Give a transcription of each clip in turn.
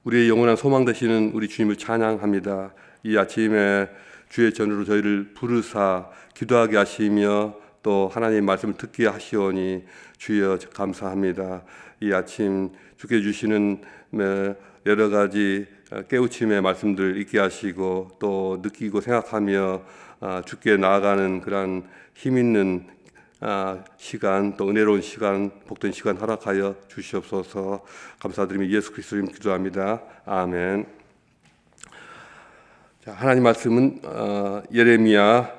우리의 영원한 소망 되시는 우리 주님을 찬양합니다. 이 아침에 주의 전으로 저희를 부르사 기도하게 하시며 또 하나님의 말씀을 듣게 하시오니 주여 감사합니다. 이 아침 주께 주시는 여러 가지 깨우침의 말씀들 있게 하시고 또 느끼고 생각하며 주께 나아가는 그런 힘 있는 시간, 또 은혜로운 시간, 복된 시간 허락하여 주시옵소서. 감사드리며 예수 그리스도 이름 기도합니다. 아멘. 자, 하나님 말씀은 예레미야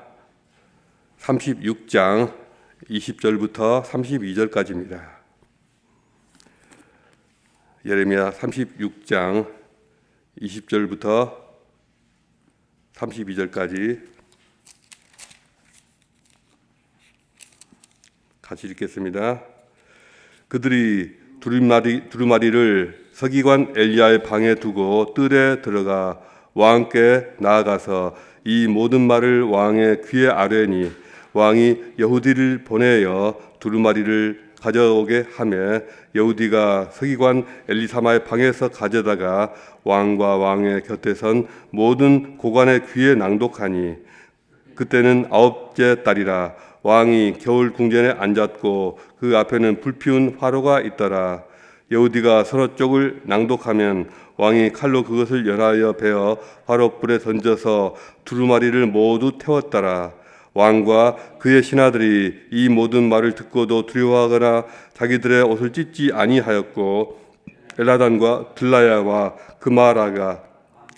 36장 20절부터 32절까지입니다. 예레미야 36장 20절부터 32절까지 같이 읽겠습니다. 그들이 두루마리를 서기관 엘리야의 방에 두고 뜰에 들어가 왕께 나아가서 이 모든 말을 왕의 귀에 아뢰니 왕이 여후디를 보내어 두루마리를 가져오게 하매 여후디가 서기관 엘리사마의 방에서 가져다가 왕과 왕의 곁에 선 모든 고관의 귀에 낭독하니 그때는 9째 달이라. 왕이 겨울 궁전에 앉았고 그 앞에는 불피운 화로가 있더라. 여후디가 서너 쪽을 낭독하면 왕이 칼로 그것을 연하여 베어 화롯불에 던져서 두루마리를 모두 태웠더라. 왕과 그의 신하들이 이 모든 말을 듣고도 두려워하거나 자기들의 옷을 찢지 아니하였고 엘라단과 들라야와 그마라가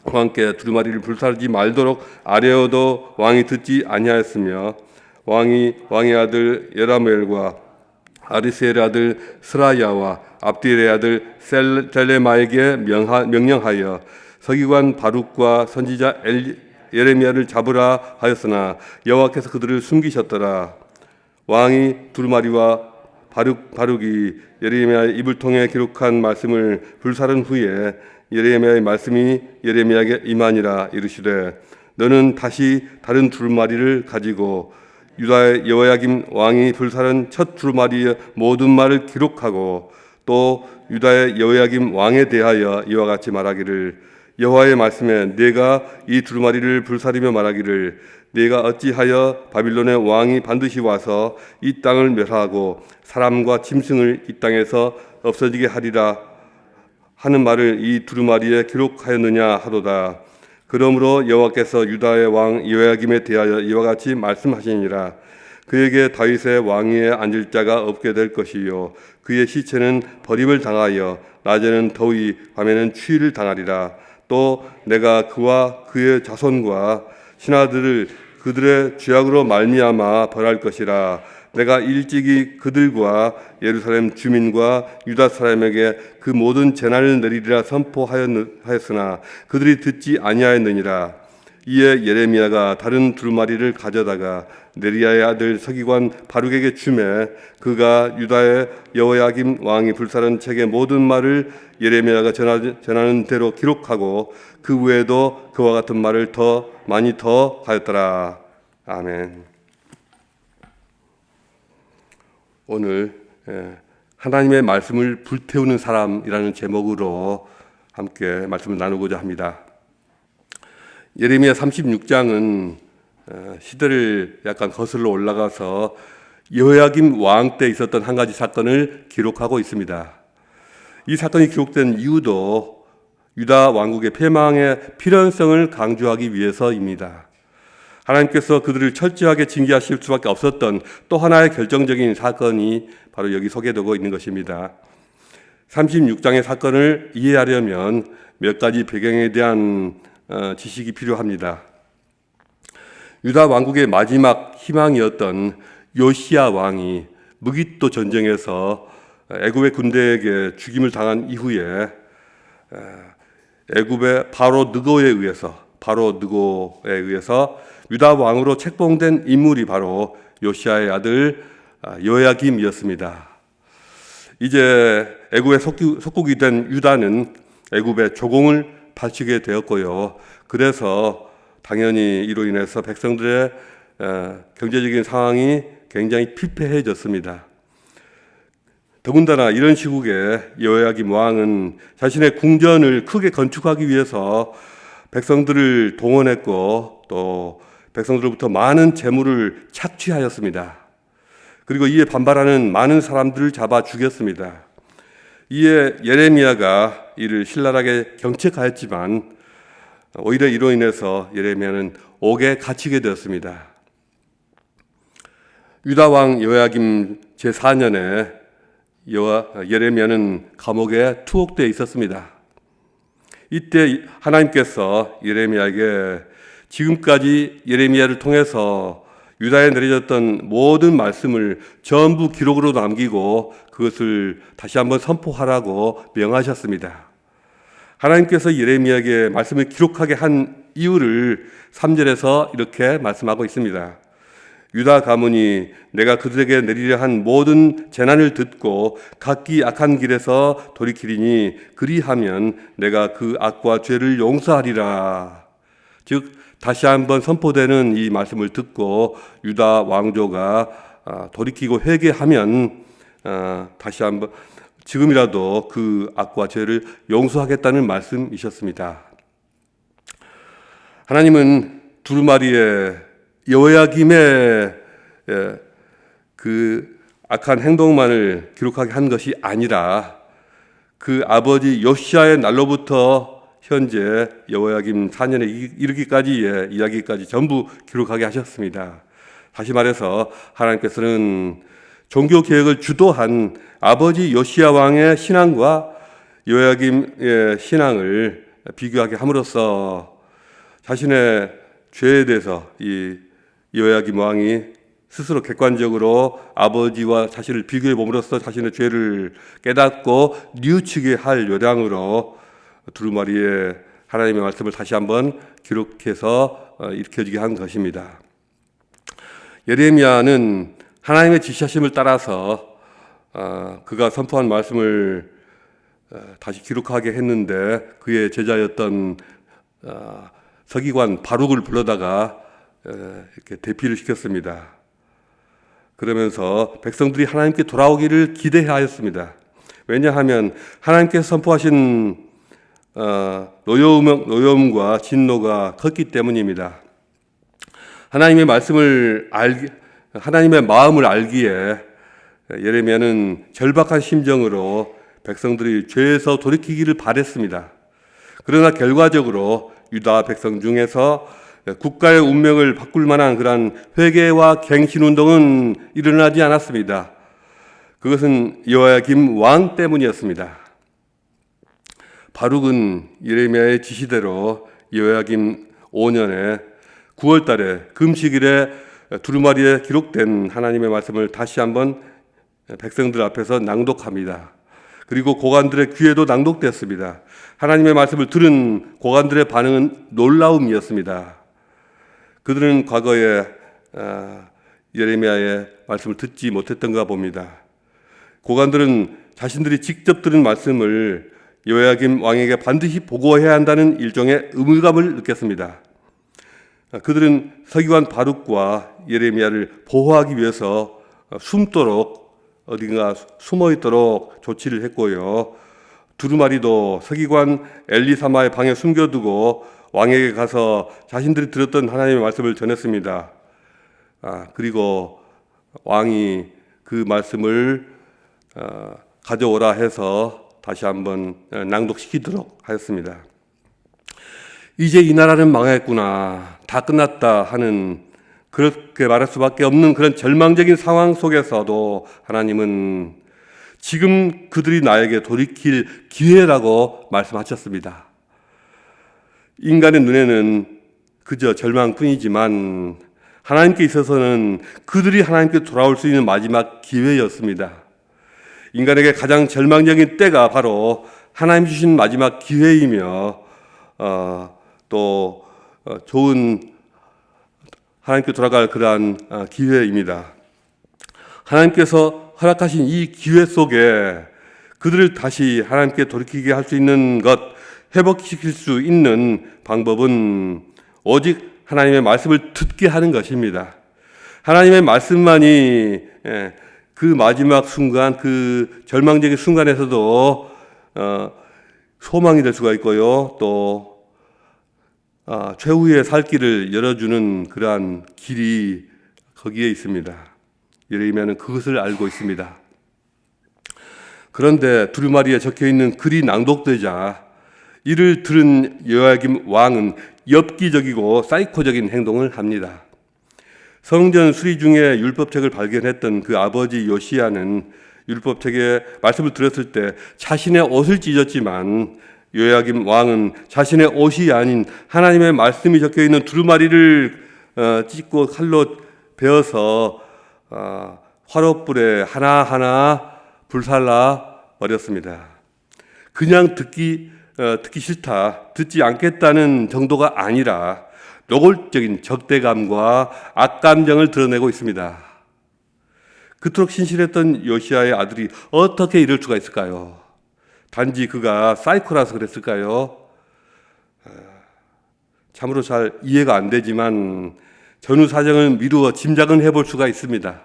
왕께 두루마리를 불사르지 말도록 아뢰어도 왕이 듣지 아니하였으며 왕의 아들 예라멜과 아리스엘의 아들 스라야와 압디엘의 아들 셀레마에게 명령하여 서기관 바룩과 선지자 예레미야를 잡으라 하였으나 여호와께서 그들을 숨기셨더라. 왕이 두루마리와 바룩이 예레미야의 입을 통해 기록한 말씀을 불사른 후에 예레미야의 말씀이 예레미야에게 임하니라. 이르시되 너는 다시 다른 두루마리를 가지고 유다의 여호야김 왕이 불사른 첫 두루마리의 모든 말을 기록하고 또 유다의 여호야김 왕에 대하여 이와 같이 말하기를 여호와의 말씀에 내가 이 두루마리를 불사르며 말하기를 내가 어찌하여 바빌론의 왕이 반드시 와서 이 땅을 멸하고 사람과 짐승을 이 땅에서 없어지게 하리라 하는 말을 이 두루마리에 기록하였느냐 하도다. 그러므로 여호와께서 유다의 왕 여호야김에 대하여 이와 같이 말씀하시니라. 그에게 다윗의 왕위에 앉을 자가 없게 될 것이요 그의 시체는 버림을 당하여 낮에는 더위 밤에는 추위를 당하리라. 또 내가 그와 그의 자손과 신하들을 그들의 죄악으로 말미암아 벌할 것이라. 내가 일찍이 그들과 예루살렘 주민과 유다 사람에게 그 모든 재난을 내리리라 선포하였으나 그들이 듣지 아니하였느니라. 이에 예레미야가 다른 두루마리를 가져다가 네리야의 아들 서기관 바룩에게 주매 그가 유다의 여호야김 왕이 불사른 책의 모든 말을 예레미야가 전하는 대로 기록하고 그 외에도 그와 같은 말을 더 많이 더 하였더라. 아멘. 오늘 하나님의 말씀을 불태우는 사람이라는 제목으로 함께 말씀을 나누고자 합니다. 예레미야 36장은 시대를 약간 거슬러 올라가서 여호야김 왕 때 있었던 한 가지 사건을 기록하고 있습니다. 이 사건이 기록된 이유도 유다 왕국의 패망의 필연성을 강조하기 위해서입니다. 하나님께서 그들을 철저하게 징계하실 수밖에 없었던 또 하나의 결정적인 사건이 바로 여기 소개되고 있는 것입니다. 36장의 사건을 이해하려면 몇 가지 배경에 대한 지식이 필요합니다. 유다 왕국의 마지막 희망이었던 요시야 왕이 무기또 전쟁에서 애굽의 군대에게 죽임을 당한 이후에 애굽의 바로 느고에 의해서 유다 왕으로 책봉된 인물이 바로 요시야의 아들 여호야김이었습니다. 이제 애굽의 속국이 된 유다는 애굽의 조공을 바치게 되었고요. 그래서 당연히 이로 인해서 백성들의 경제적인 상황이 굉장히 피폐해졌습니다. 더군다나 이런 시국에 여호야김 왕은 자신의 궁전을 크게 건축하기 위해서 백성들을 동원했고 또 백성들로부터 많은 재물을 착취하였습니다. 그리고 이에 반발하는 많은 사람들을 잡아 죽였습니다. 이에 예레미야가 이를 신랄하게 경책하였지만 오히려 이로 인해서 예레미야는 옥에 갇히게 되었습니다. 유다 왕 여호야김 제4년에 예레미야는 감옥에 투옥되어 있었습니다. 이때 하나님께서 예레미야에게 지금까지 예레미야를 통해서 유다에 내려졌던 모든 말씀을 전부 기록으로 남기고 그것을 다시 한번 선포하라고 명하셨습니다. 하나님께서 예레미야에게 말씀을 기록하게 한 이유를 3절에서 이렇게 말씀하고 있습니다. 유다 가문이 내가 그들에게 내리려 한 모든 재난을 듣고 각기 악한 길에서 돌이키리니 그리하면 내가 그 악과 죄를 용서하리라. 즉 다시 한번 선포되는 이 말씀을 듣고 유다 왕조가 돌이키고 회개하면 다시 한번 지금이라도 그 악과 죄를 용서하겠다는 말씀이셨습니다. 하나님은 두루마리의 여호야김의 그 악한 행동만을 기록하게 한 것이 아니라 그 아버지 요시야의 날로부터 현재 여호야김 4년에 이르기까지의 이야기까지 전부 기록하게 하셨습니다. 다시 말해서 하나님께서는 종교 개혁을 주도한 아버지 요시야 왕의 신앙과 여호야김의 신앙을 비교하게 함으로써 자신의 죄에 대해서 이 여호야김 왕이 스스로 객관적으로 아버지와 자신을 비교해 봄으로써 자신의 죄를 깨닫고 뉘우치게 할 요량으로 두루마리의 하나님의 말씀을 다시 한번 기록해서 일으켜지게 한 것입니다. 예레미야는 하나님의 지시하심을 따라서 그가 선포한 말씀을 다시 기록하게 했는데 그의 제자였던 서기관 바룩을 불러다가 이렇게 대피를 시켰습니다. 그러면서 백성들이 하나님께 돌아오기를 기대하였습니다. 왜냐하면 하나님께서 선포하신 노여움과 진노가 컸기 때문입니다. 하나님의 하나님의 마음을 알기에 예레미야는 절박한 심정으로 백성들이 죄에서 돌이키기를 바랬습니다. 그러나 결과적으로 유다 백성 중에서 국가의 운명을 바꿀 만한 그러한 회개와 갱신운동은 일어나지 않았습니다. 그것은 여호야김 왕 때문이었습니다. 바룩은 예레미야의 지시대로 여호야김 5년에 9월 달에 금식일에 두루마리에 기록된 하나님의 말씀을 다시 한번 백성들 앞에서 낭독합니다. 그리고 고관들의 귀에도 낭독되었습니다. 하나님의 말씀을 들은 고관들의 반응은 놀라움이었습니다. 그들은 과거에 예레미야의 말씀을 듣지 못했던가 봅니다. 고관들은 자신들이 직접 들은 말씀을 여호야김 왕에게 반드시 보고해야 한다는 일종의 의무감을 느꼈습니다. 그들은 서기관 바룩과 예레미야를 보호하기 위해서 숨도록 어딘가 숨어 있도록 조치를 했고요. 두루마리도 서기관 엘리사마의 방에 숨겨두고 왕에게 가서 자신들이 들었던 하나님의 말씀을 전했습니다. 그리고 왕이 그 말씀을 가져오라 해서 다시 한번 낭독시키도록 하였습니다. 이제 이 나라는 망했구나, 다 끝났다 하는 그렇게 말할 수밖에 없는 그런 절망적인 상황 속에서도 하나님은 지금 그들이 나에게 돌이킬 기회라고 말씀하셨습니다. 인간의 눈에는 그저 절망뿐이지만 하나님께 있어서는 그들이 하나님께 돌아올 수 있는 마지막 기회였습니다. 인간에게 가장 절망적인 때가 바로 하나님 주신 마지막 기회이며 또 좋은 하나님께 돌아갈 그러한 기회입니다. 하나님께서 허락하신 이 기회 속에 그들을 다시 하나님께 돌이키게 할 수 있는 것, 회복시킬 수 있는 방법은 오직 하나님의 말씀을 듣게 하는 것입니다. 하나님의 말씀만이 그 마지막 순간, 그 절망적인 순간에서도 소망이 될 수가 있고요. 또 최후의 살 길을 열어주는 그러한 길이 거기에 있습니다. 예레미야는 그것을 알고 있습니다. 그런데 두루마리에 적혀있는 글이 낭독되자 이를 들은 여호야김 왕은 엽기적이고 사이코적인 행동을 합니다. 성전 수리 중에 율법책을 발견했던 그 아버지 요시야는 율법책의 말씀을 들었을 때 자신의 옷을 찢었지만, 요야김 왕은 자신의 옷이 아닌 하나님의 말씀이 적혀있는 두루마리를 찢고 칼로 베어서 화롯불에 하나하나 불살라 버렸습니다. 그냥 듣기 싫다, 듣지 않겠다는 정도가 아니라 노골적인 적대감과 악감정을 드러내고 있습니다. 그토록 신실했던 요시야의 아들이 어떻게 이럴 수가 있을까요? 단지 그가 사이코라서 그랬을까요? 참으로 잘 이해가 안 되지만 전후 사정을 미루어 짐작은 해볼 수가 있습니다.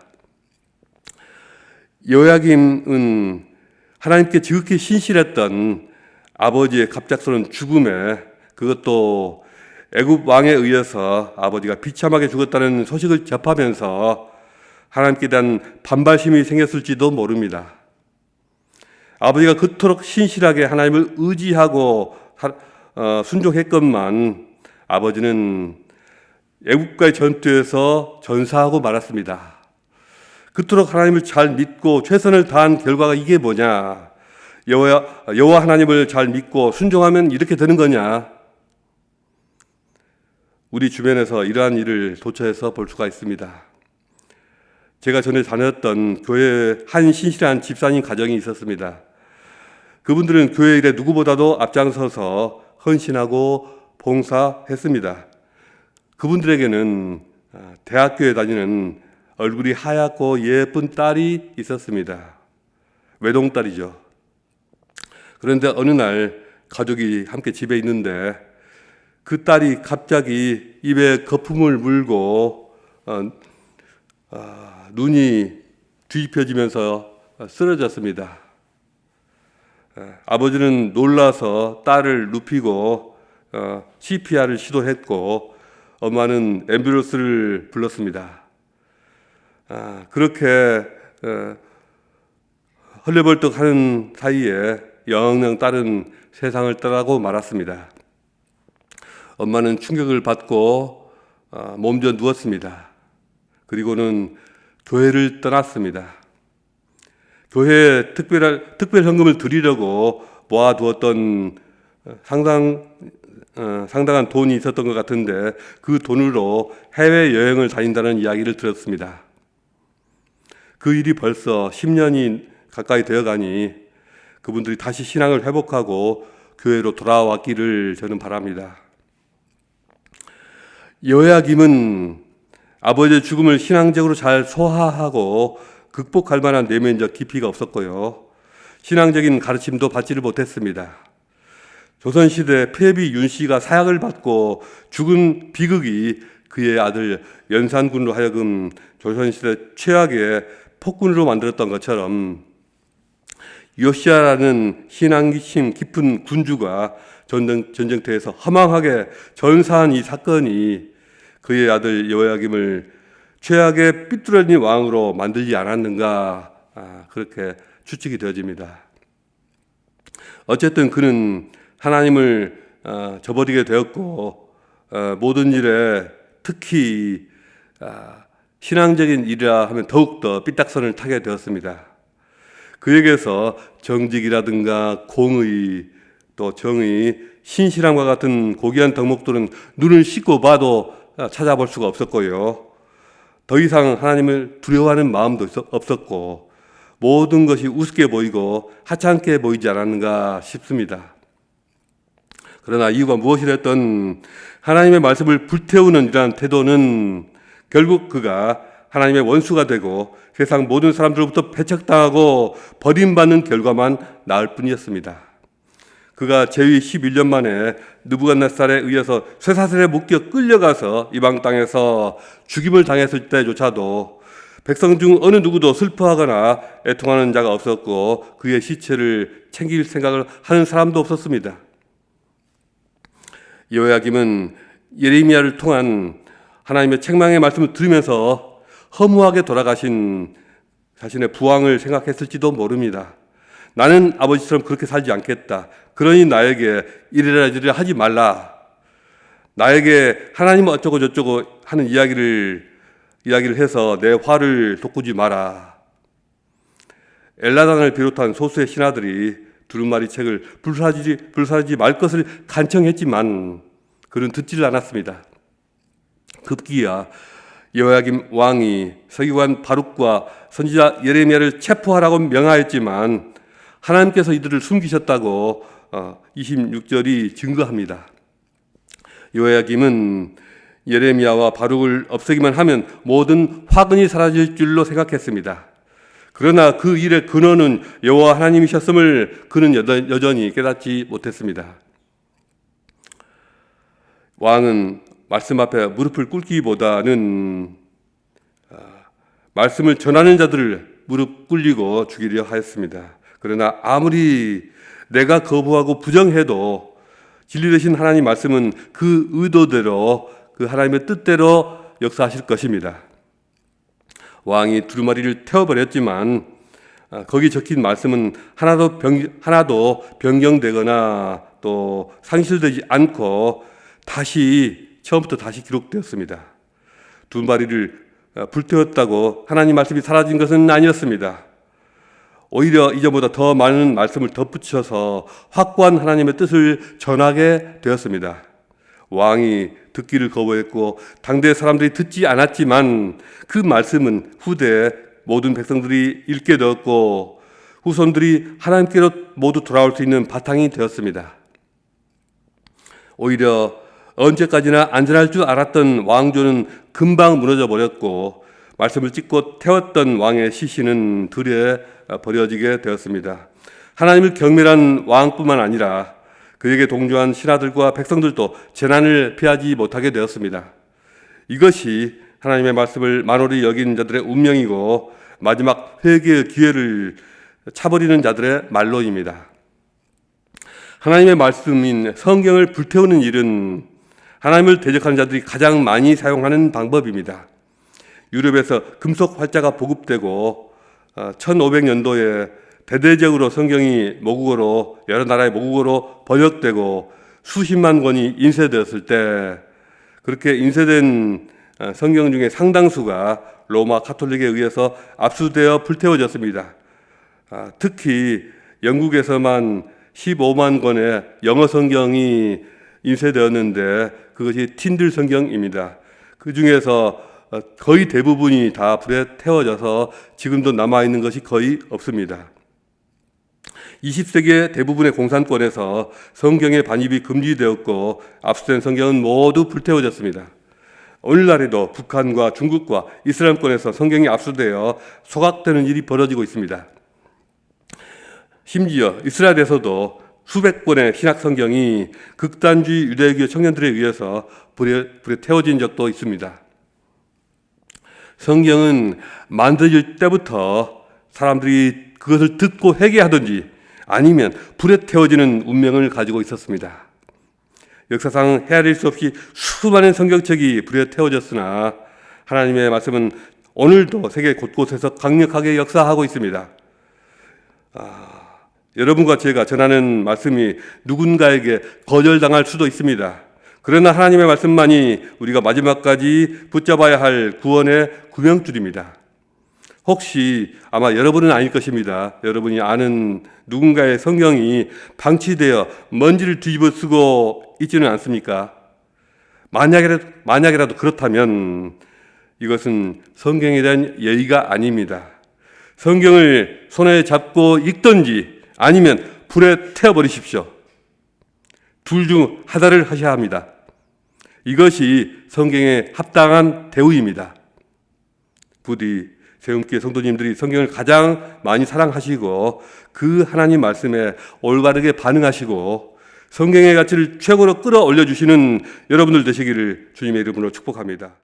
요야김은 하나님께 지극히 신실했던 아버지의 갑작스러운 죽음에, 그것도 애굽 왕에 의해서 아버지가 비참하게 죽었다는 소식을 접하면서 하나님께 대한 반발심이 생겼을지도 모릅니다. 아버지가 그토록 신실하게 하나님을 의지하고 순종했건만 아버지는 애굽과의 전투에서 전사하고 말았습니다. 그토록 하나님을 잘 믿고 최선을 다한 결과가 이게 뭐냐? 여호와 하나님을 잘 믿고 순종하면 이렇게 되는 거냐? 우리 주변에서 이러한 일을 도처에서 볼 수가 있습니다. 제가 전에 다녔던 교회에 한 신실한 집사님 가정이 있었습니다. 그분들은 교회 일에 누구보다도 앞장서서 헌신하고 봉사했습니다. 그분들에게는 대학교에 다니는 얼굴이 하얗고 예쁜 딸이 있었습니다. 외동딸이죠. 그런데 어느 날 가족이 함께 집에 있는데 그 딸이 갑자기 입에 거품을 물고 눈이 뒤집혀지면서 쓰러졌습니다. 아버지는 놀라서 딸을 눕히고 CPR을 시도했고 엄마는 앰뷸런스를 불렀습니다. 그렇게 헐레벌떡하는 사이에 영영 딸은 세상을 떠나고 말았습니다. 엄마는 충격을 받고 몸져 누웠습니다. 그리고는 교회를 떠났습니다. 교회에 특별 헌금을 드리려고 모아두었던 상당한 돈이 있었던 것 같은데 그 돈으로 해외여행을 다닌다는 이야기를 들었습니다. 그 일이 벌써 10년이 가까이 되어가니 그분들이 다시 신앙을 회복하고 교회로 돌아왔기를 저는 바랍니다. 요야김은 아버지의 죽음을 신앙적으로 잘 소화하고 극복할 만한 내면적 깊이가 없었고요. 신앙적인 가르침도 받지를 못했습니다. 조선시대 폐비 윤씨가 사약을 받고 죽은 비극이 그의 아들 연산군으로 하여금 조선시대 최악의 폭군으로 만들었던 것처럼 요시야라는 신앙심 깊은 군주가 전쟁터에서 허망하게 전사한 이 사건이 그의 아들 요야김을 최악의 삐뚤어진 왕으로 만들지 않았는가, 그렇게 추측이 되어집니다. 어쨌든 그는 하나님을 저버리게 되었고 모든 일에 특히 신앙적인 일이라 하면 더욱더 삐딱선을 타게 되었습니다. 그에게서 정직이라든가 공의, 또 정의, 신실함과 같은 고귀한 덕목들은 눈을 씻고 봐도 찾아볼 수가 없었고요. 더 이상 하나님을 두려워하는 마음도 없었고 모든 것이 우습게 보이고 하찮게 보이지 않았는가 싶습니다. 그러나 이유가 무엇이 됐든 하나님의 말씀을 불태우는 이러한 태도는 결국 그가 하나님의 원수가 되고 세상 모든 사람들로부터 배척당하고 버림받는 결과만 낳을 뿐이었습니다. 그가 재위 11년 만에 느부갓네살에 의해서 쇠사슬에 묶여 끌려가서 이방 땅에서 죽임을 당했을 때조차도 백성 중 어느 누구도 슬퍼하거나 애통하는 자가 없었고 그의 시체를 챙길 생각을 하는 사람도 없었습니다. 여호야김은 예레미야를 통한 하나님의 책망의 말씀을 들으면서 허무하게 돌아가신 자신의 부왕을 생각했을지도 모릅니다. 나는 아버지처럼 그렇게 살지 않겠다. 그러니 나에게 이래라 저래라 하지 말라. 나에게 하나님은 어쩌고 저쩌고 하는 이야기를 해서 내 화를 돋구지 마라. 엘라단을 비롯한 소수의 신하들이 두루마리 책을 불사르지 말 것을 간청했지만 그는 듣지를 않았습니다. 급기야 여호야김 왕이 서기관 바룩과 선지자 예레미야를 체포하라고 명하였지만 하나님께서 이들을 숨기셨다고 26절이 증거합니다. 여호야김은 예레미야와 바룩을 없애기만 하면 모든 화근이 사라질 줄로 생각했습니다. 그러나 그 일의 근원은 여호와 하나님이셨음을 그는 여전히 깨닫지 못했습니다. 왕은 말씀 앞에 무릎을 꿇기보다는 말씀을 전하는 자들을 무릎 꿇리고 죽이려 하였습니다. 그러나 아무리 내가 거부하고 부정해도 진리 되신 하나님 말씀은 그 의도대로 그 하나님의 뜻대로 역사하실 것입니다. 왕이 두루마리를 태워버렸지만 거기 적힌 말씀은 하나도 변경되거나 또 상실되지 않고 처음부터 다시 기록되었습니다. 두루마리를 불태웠다고 하나님 말씀이 사라진 것은 아니었습니다. 오히려 이전보다 더 많은 말씀을 덧붙여서 확고한 하나님의 뜻을 전하게 되었습니다. 왕이 듣기를 거부했고 당대 사람들이 듣지 않았지만 그 말씀은 후대 모든 백성들이 읽게 되었고 후손들이 하나님께로 모두 돌아올 수 있는 바탕이 되었습니다. 오히려 언제까지나 안전할 줄 알았던 왕조는 금방 무너져 버렸고 말씀을 찍고 태웠던 왕의 시신은 들에 버려지게 되었습니다. 하나님을 경멸한 왕뿐만 아니라 그에게 동조한 신하들과 백성들도 재난을 피하지 못하게 되었습니다. 이것이 하나님의 말씀을 만홀히 여긴 자들의 운명이고 마지막 회개의 기회를 차버리는 자들의 말로입니다. 하나님의 말씀인 성경을 불태우는 일은 하나님을 대적하는 자들이 가장 많이 사용하는 방법입니다. 유럽에서 금속 활자가 보급되고 1500년도에 대대적으로 성경이 모국어로 여러 나라의 모국어로 번역되고 수십만 권이 인쇄되었을 때 그렇게 인쇄된 성경 중에 상당수가 로마 가톨릭에 의해서 압수되어 불태워졌습니다. 특히 영국에서만 15만 권의 영어 성경이 인쇄되었는데 그것이 틴들 성경입니다. 그 중에서 거의 대부분이 다 불에 태워져서 지금도 남아있는 것이 거의 없습니다. 20세기의 대부분의 공산권에서 성경의 반입이 금지되었고 압수된 성경은 모두 불태워졌습니다. 오늘날에도 북한과 중국과 이슬람권에서 성경이 압수되어 소각되는 일이 벌어지고 있습니다. 심지어 이스라엘에서도 수백 권의 신약 성경이 극단주의 유대교 청년들에 의해서 불에 태워진 적도 있습니다. 성경은 만들어질 때부터 사람들이 그것을 듣고 회개하든지 아니면 불에 태워지는 운명을 가지고 있었습니다. 역사상 헤아릴 수 없이 수많은 성경책이 불에 태워졌으나 하나님의 말씀은 오늘도 세계 곳곳에서 강력하게 역사하고 있습니다. 여러분과 제가 전하는 말씀이 누군가에게 거절당할 수도 있습니다. 그러나 하나님의 말씀만이 우리가 마지막까지 붙잡아야 할 구원의 구명줄입니다. 혹시 아마 여러분은 아닐 것입니다. 여러분이 아는 누군가의 성경이 방치되어 먼지를 뒤집어 쓰고 있지는 않습니까? 만약이라도 그렇다면 이것은 성경에 대한 예의가 아닙니다. 성경을 손에 잡고 읽든지 아니면 불에 태워버리십시오. 둘 중 하나를 하셔야 합니다. 이것이 성경에 합당한 대우입니다. 부디 세움교회 성도님들이 성경을 가장 많이 사랑하시고 그 하나님 말씀에 올바르게 반응하시고 성경의 가치를 최고로 끌어올려 주시는 여러분들 되시기를 주님의 이름으로 축복합니다.